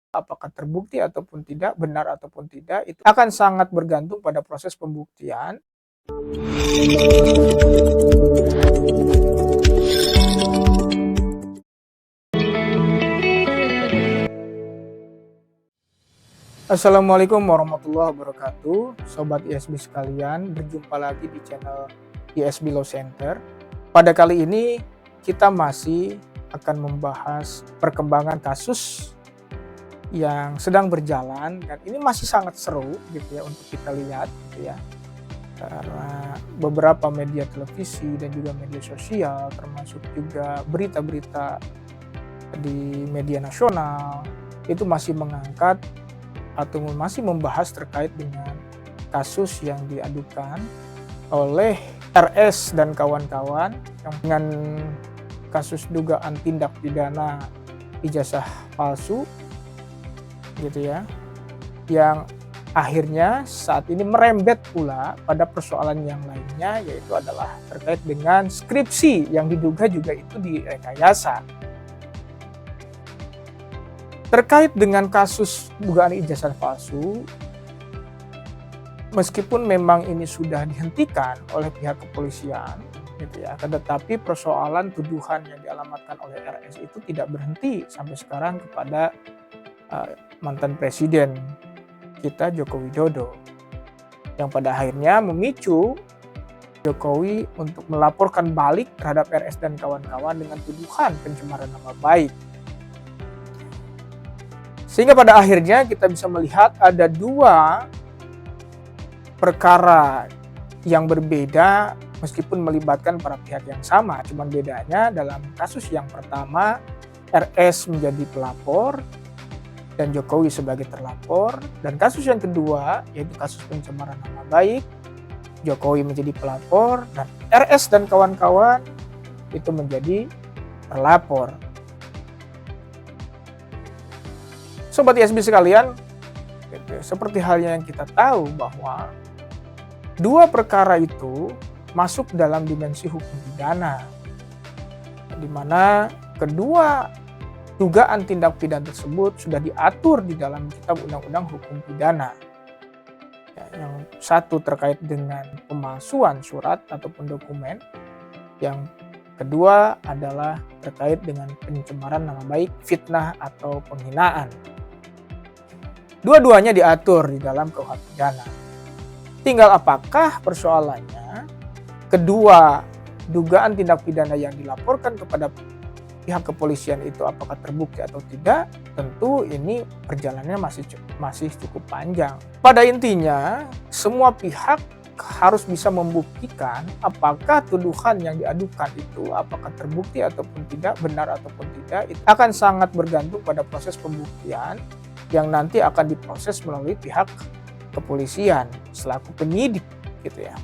apakah terbukti ataupun tidak, benar ataupun tidak, itu akan sangat bergantung pada proses pembuktian. Assalamualaikum warahmatullahi wabarakatuh, Sobat ISB sekalian, berjumpa lagi di channel ISB Law Center. Pada kali ini kita masih akan membahas perkembangan kasus yang sedang berjalan, dan ini masih sangat seru gitu ya untuk kita lihat gitu ya, karena beberapa media televisi dan juga media sosial, termasuk juga berita-berita di media nasional, itu masih mengangkat atau masih membahas terkait dengan kasus yang diadukan oleh RS dan kawan-kawan yang dengan kasus dugaan tindak pidana ijazah palsu gitu ya, yang akhirnya saat ini merembet pula pada persoalan yang lainnya, yaitu adalah terkait dengan skripsi yang diduga juga itu direkayasa. Terkait dengan kasus dugaan ijazah palsu, meskipun memang ini sudah dihentikan oleh pihak kepolisian gitu ya, tetapi persoalan tuduhan yang dialamatkan oleh RS itu tidak berhenti sampai sekarang kepada mantan presiden kita Joko Widodo, yang pada akhirnya memicu Jokowi untuk melaporkan balik terhadap RS dan kawan-kawan dengan tuduhan pencemaran nama baik. Sehingga pada akhirnya kita bisa melihat ada dua perkara yang berbeda meskipun melibatkan para pihak yang sama. Cuman bedanya dalam kasus yang pertama RS menjadi pelapor dan Jokowi sebagai terlapor, dan kasus yang kedua yaitu kasus pencemaran nama baik, Jokowi menjadi pelapor dan RS dan kawan-kawan itu menjadi terlapor. Sobat ISB sekalian, seperti halnya yang kita tahu bahwa dua perkara itu masuk dalam dimensi hukum pidana, di mana kedua dugaan tindak pidana tersebut sudah diatur di dalam Kitab Undang-Undang Hukum Pidana. Yang satu terkait dengan pemalsuan surat ataupun dokumen, yang kedua adalah terkait dengan pencemaran nama baik, fitnah atau penghinaan. Dua-duanya diatur di dalam KUH pidana. Tinggal apakah persoalannya kedua dugaan tindak pidana yang dilaporkan kepada pihak kepolisian itu apakah terbukti atau tidak. Tentu ini perjalanannya masih cukup panjang. Pada intinya semua pihak harus bisa membuktikan apakah tuduhan yang diadukan itu apakah terbukti ataupun tidak, benar ataupun tidak. Itu akan sangat bergantung pada proses pembuktian yang nanti akan diproses melalui pihak kepolisian selaku penyidik gitu ya.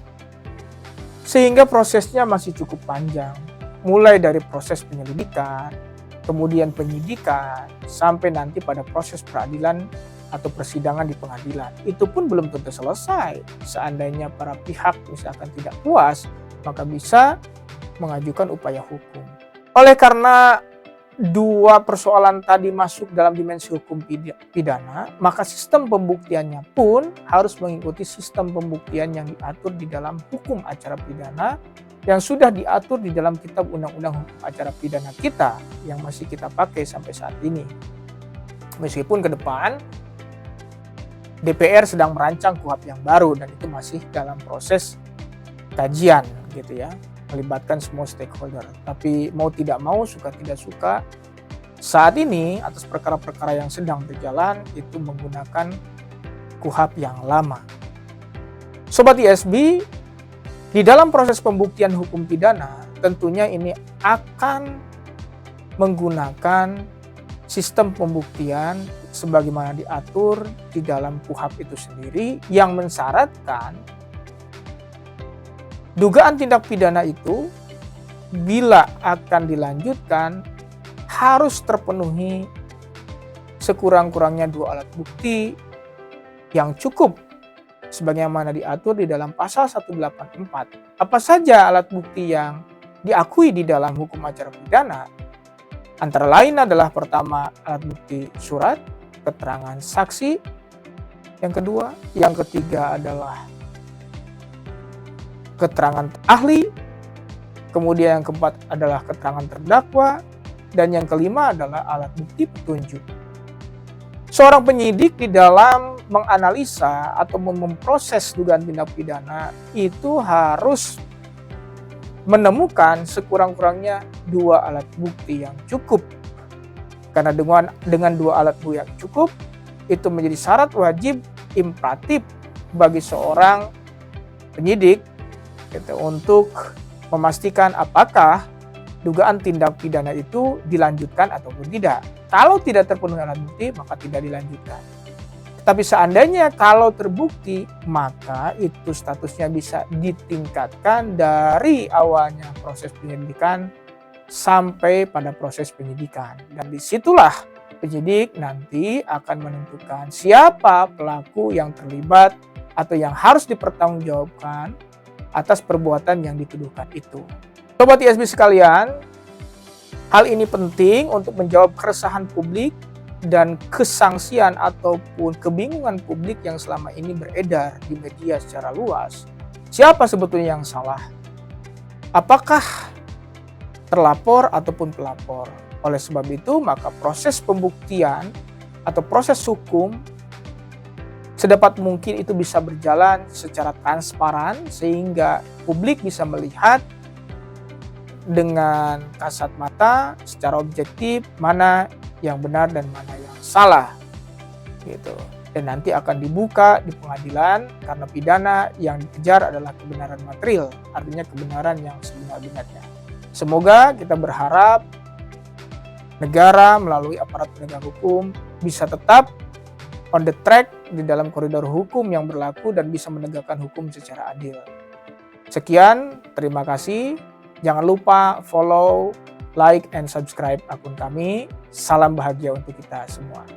Sehingga prosesnya masih cukup panjang, mulai dari proses penyelidikan, kemudian penyidikan, sampai nanti pada proses peradilan atau persidangan di pengadilan. Itu pun belum tentu selesai. Seandainya para pihak misalkan tidak puas, maka bisa mengajukan upaya hukum. Oleh karena dua persoalan tadi masuk dalam dimensi hukum pidana, maka sistem pembuktiannya pun harus mengikuti sistem pembuktian yang diatur di dalam hukum acara pidana yang sudah diatur di dalam Kitab Undang-Undang Hukum Acara Pidana kita yang masih kita pakai sampai saat ini. Meskipun ke depan DPR sedang merancang KUHP yang baru dan itu masih dalam proses kajian gitu ya, melibatkan semua stakeholder. Tapi mau tidak mau, suka tidak suka, saat ini atas perkara-perkara yang sedang berjalan itu menggunakan KUHP yang lama. Sobat ISB, di dalam proses pembuktian hukum pidana tentunya ini akan menggunakan sistem pembuktian sebagaimana diatur di dalam KUHP itu sendiri, yang mensyaratkan dugaan tindak pidana itu bila akan dilanjutkan harus terpenuhi sekurang-kurangnya dua alat bukti yang cukup sebagaimana diatur di dalam pasal 184. Apa saja alat bukti yang diakui di dalam hukum acara pidana? Antara lain adalah pertama alat bukti surat, keterangan saksi. Yang kedua, yang ketiga adalah keterangan ahli. Kemudian yang keempat adalah keterangan terdakwa. Dan yang kelima adalah alat bukti petunjuk. Seorang penyidik di dalam menganalisa atau memproses dugaan tindak pidana itu harus menemukan sekurang-kurangnya 2 alat bukti yang cukup. Karena dengan 2 alat bukti yang cukup, itu menjadi syarat wajib imperatif bagi seorang penyidik gitu, untuk memastikan apakah dugaan tindak pidana itu dilanjutkan ataupun tidak. Kalau tidak terpenuhi alat bukti, maka tidak dilanjutkan. Tapi seandainya kalau terbukti, maka itu statusnya bisa ditingkatkan dari awalnya proses penyelidikan sampai pada proses penyidikan. Dan disitulah penyidik nanti akan menentukan siapa pelaku yang terlibat atau yang harus dipertanggungjawabkan atas perbuatan yang dituduhkan itu. Sobat ISB sekalian, hal ini penting untuk menjawab keresahan publik dan kesangsian ataupun kebingungan publik yang selama ini beredar di media secara luas. Siapa sebetulnya yang salah? Apakah terlapor ataupun pelapor? Oleh sebab itu, maka proses pembuktian atau proses hukum sedapat mungkin itu bisa berjalan secara transparan sehingga publik bisa melihat dengan kasat mata secara objektif mana yang benar dan mana yang salah gitu. Dan nanti akan dibuka di pengadilan karena pidana yang dikejar adalah kebenaran material, artinya kebenaran yang sebenar-benarnya. Semoga kita berharap negara melalui aparat penegak hukum bisa tetap on the track di dalam koridor hukum yang berlaku dan bisa menegakkan hukum secara adil. Sekian, terima kasih. Jangan lupa follow, like, and subscribe akun kami. Salam bahagia untuk kita semua.